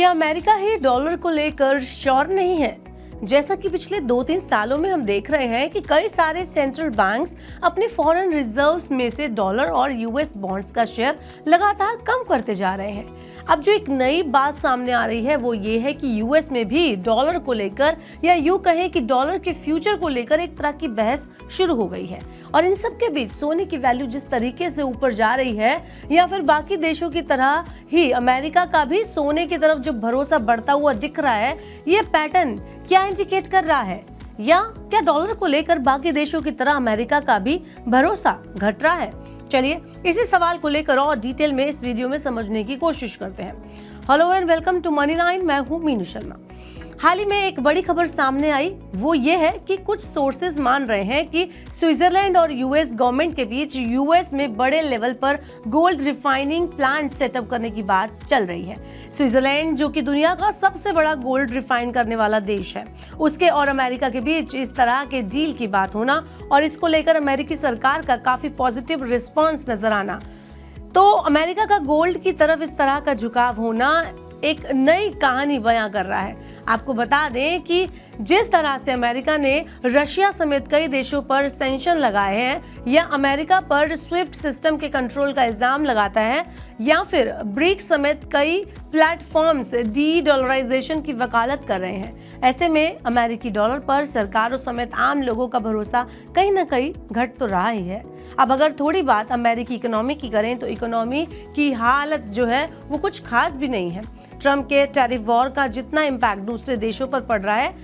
क्या अमेरिका ही डॉलर को लेकर श्योर नहीं है? जैसा कि पिछले 2-3 सालों में हम देख रहे हैं कि कई सारे सेंट्रल बैंक्स अपने फॉरेन रिजर्व्स में से डॉलर और यूएस बॉन्ड्स का शेयर लगातार कम करते जा रहे हैं। अब जो एक नई बात सामने आ रही है वो ये है कि यूएस में भी डॉलर को लेकर या यूं कहें कि डॉलर के फ्यूचर को लेकर एक तरह की बहस शुरू हो गई है। और इन सब के बीच सोने की वैल्यू जिस तरीके से ऊपर जा रही है या फिर बाकी देशों की तरह ही अमेरिका का भी सोने की तरफ जो भरोसा बढ़ता हुआ दिख रहा है, ये पैटर्न क्या इंडिकेट कर रहा है? या क्या डॉलर को लेकर बाकी देशों की तरह अमेरिका का भी भरोसा घट रहा है? चलिए इसी सवाल को लेकर और डिटेल में इस वीडियो में समझने की कोशिश करते हैं। Hello and welcome to money 9। मैं हूं मीनू शर्मा। हाल ही में एक बड़ी खबर सामने आई, वो ये है कि कुछ सोर्सेज मान रहे हैं कि स्विट्जरलैंड और यूएस गवर्नमेंट के बीच यूएस में बड़े लेवल पर गोल्ड रिफाइनिंग प्लांट सेटअप करने की बात चल रही है। स्विट्जरलैंड जो कि दुनिया का सबसे बड़ा गोल्ड रिफाइन करने वाला देश है, उसके और अमेरिका के बीच इस तरह के डील की बात होना और इसको लेकर अमेरिकी सरकार का काफी पॉजिटिव रिस्पॉन्स नजर आना, तो अमेरिका का गोल्ड की तरफ इस तरह का झुकाव होना एक नई कहानी बयां कर रहा है। आपको बता दें कि जिस तरह से अमेरिका ने रशिया समेत कई देशों पर सैंक्शन लगाए हैं या अमेरिका पर स्विफ्ट सिस्टम के कंट्रोल का इल्जाम लगाता है या फिर ब्रिक्स समेत कई प्लेटफॉर्म्स डी डॉलराइजेशन की वकालत कर रहे हैं, ऐसे में अमेरिकी डॉलर पर सरकारों समेत आम लोगों का भरोसा कहीं ना कहीं घट तो रहा ही है। अब अगर थोड़ी बात अमेरिकी इकोनॉमी की करें तो इकोनॉमी की हालत जो है वो कुछ खास भी नहीं है। ट्रम्प के टैरिफ वॉर का जितना इम्पैक्ट दूसरे देशों पर पड़ रहा है,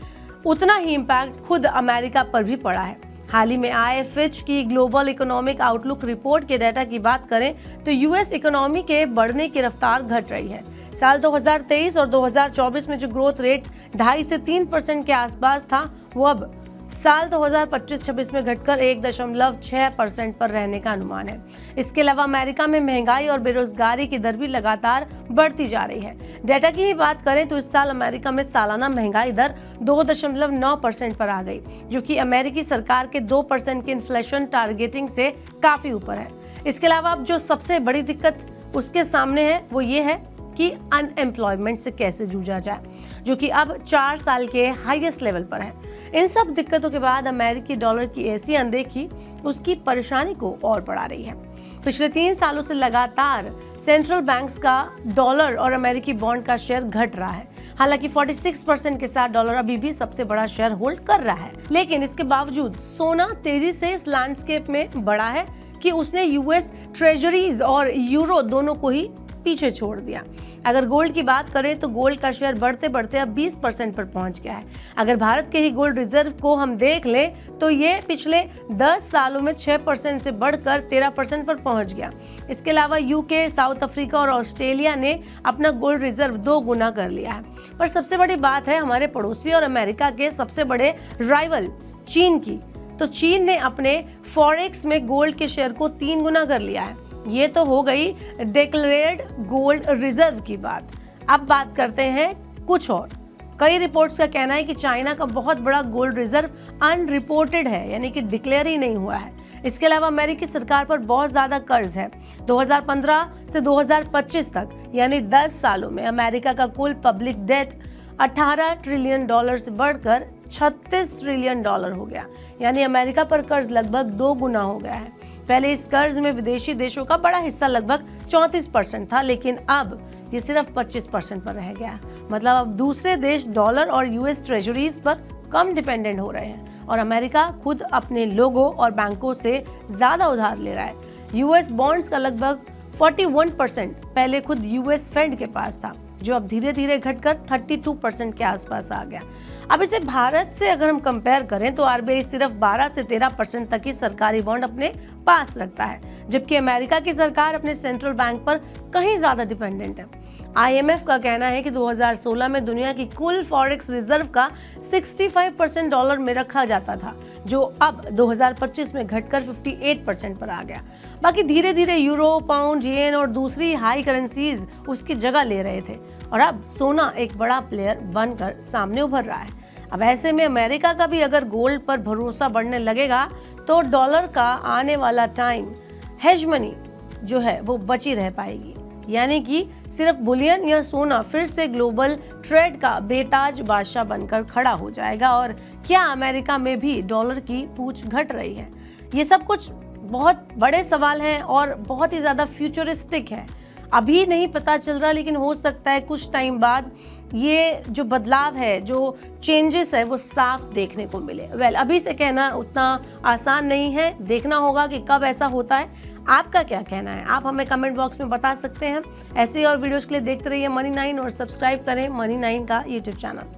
उतना ही इम्पैक्ट खुद अमेरिका पर भी पड़ा है। हाल ही में आए फिच की ग्लोबल इकोनॉमिक आउटलुक रिपोर्ट के डाटा की बात करें तो यूएस इकोनॉमी के बढ़ने की रफ्तार घट रही है। साल 2023 और 2024 में जो ग्रोथ रेट 2.5 से 3% के आसपास था, वो अब साल 2025-26 में घटकर 1.6% पर रहने का अनुमान है। इसके अलावा अमेरिका में महंगाई और बेरोजगारी की दर भी लगातार बढ़ती जा रही है। डेटा की ही बात करें तो इस साल अमेरिका में सालाना महंगाई दर 2.9% पर आ गई, जो कि अमेरिकी सरकार के 2% के इन्फ्लेशन टारगेटिंग से काफी ऊपर है। इसके अलावा अब जो सबसे बड़ी दिक्कत उसके सामने है वो ये है कि अनएम्प्लॉयमेंट से कैसे जूझा जाए, जो कि अब 4 साल के हाईएस्ट लेवल पर है। इन सब दिक्कतों के बाद अमेरिकी डॉलर की ऐसी अनदेखी उसकी परेशानी को और बढ़ा रही है। पिछले 3 सालों से लगातार सेंट्रल बैंक्स का डॉलर और अमेरिकी बॉन्ड का शेयर घट रहा है। हालांकि 46% के साथ डॉलर अभी भी सबसे बड़ा शेयर होल्ड कर रहा है, लेकिन इसके बावजूद सोना तेजी से इस लैंडस्केप में बढ़ा है कि उसने यूएस ट्रेजरीज और यूरो दोनों को ही पीछे छोड़ दिया। अगर गोल्ड की बात करें तो गोल्ड का शेयर बढ़ते बढ़ते अब 20% पर पहुंच गया है। अगर भारत के ही गोल्ड रिजर्व को हम देख लें तो ये पिछले 10 सालों में 6% से बढ़कर 13% पर पहुंच गया। इसके अलावा यूके, साउथ अफ्रीका और ऑस्ट्रेलिया ने अपना गोल्ड रिजर्व 2 गुना कर लिया है। पर सबसे बड़ी बात है हमारे पड़ोसी और अमेरिका के सबसे बड़े राइवल चीन की। तो चीन ने अपने फॉरेक्स में गोल्ड के शेयर को 3 गुना कर लिया है। ये तो हो गई डिक्लेयर्ड गोल्ड रिजर्व की बात। अब बात करते हैं कुछ और। कई रिपोर्ट्स का कहना है कि चाइना का बहुत बड़ा गोल्ड रिजर्व अनरिपोर्टेड है, यानी कि डिक्लेयर ही नहीं हुआ है। इसके अलावा अमेरिकी सरकार पर बहुत ज्यादा कर्ज है। 2015 से 2025 तक यानी 10 सालों में अमेरिका का कुल पब्लिक डेट 18 ट्रिलियन डॉलर से बढ़कर 36 ट्रिलियन डॉलर हो गया, यानी अमेरिका पर कर्ज लगभग 2 गुना हो गया है। पहले इस कर्ज में विदेशी देशों का बड़ा हिस्सा लगभग 34% था, लेकिन अब ये सिर्फ 25% पर रह गया। मतलब अब दूसरे देश डॉलर और यूएस ट्रेजरीज पर कम डिपेंडेंट हो रहे हैं और अमेरिका खुद अपने लोगों और बैंकों से ज्यादा उधार ले रहा है। यूएस बॉन्ड्स का लगभग 41% पहले खुद यूएस फेड के पास था, जो अब धीरे धीरे घटकर 32% के आसपास आ गया। अब इसे भारत से अगर हम कंपेयर करें तो आरबीआई सिर्फ 12 से 13% तक ही सरकारी बॉन्ड अपने पास रखता है, जबकि अमेरिका की सरकार अपने सेंट्रल बैंक पर कहीं ज्यादा डिपेंडेंट है। आईएमएफ का कहना है कि 2016 में दुनिया की कुल फॉरेक्स रिजर्व का 65% डॉलर में रखा जाता था, जो अब 2025 में घटकर 58% पर आ गया। बाकी धीरे धीरे यूरो, पाउंड, येन और दूसरी हाई करेंसीज उसकी जगह ले रहे थे और अब सोना एक बड़ा प्लेयर बनकर सामने उभर रहा है। अब ऐसे में अमेरिका का भी अगर गोल्ड पर भरोसा बढ़ने लगेगा तो डॉलर का आने वाला टाइम हेजमनी जो है वो बची रह पाएगी। यानी कि सिर्फ बुलियन या सोना फिर से ग्लोबल ट्रेड का बेताज बादशाह बनकर खड़ा हो जाएगा? और क्या अमेरिका में भी डॉलर की पूछ घट रही है? ये सब कुछ बहुत बड़े सवाल हैं और बहुत ही ज़्यादा फ्यूचरिस्टिक है। अभी नहीं पता चल रहा, लेकिन हो सकता है कुछ टाइम बाद ये जो बदलाव है, जो चेंजेस है, वो साफ देखने को मिले। अभी से कहना उतना आसान नहीं है, देखना होगा कि कब ऐसा होता है। आपका क्या कहना है? आप हमें कमेंट बॉक्स में बता सकते हैं। ऐसे ही और वीडियोस के लिए देखते रहिए मनी 9 और सब्सक्राइब करें मनी 9 का यूट्यूब चैनल।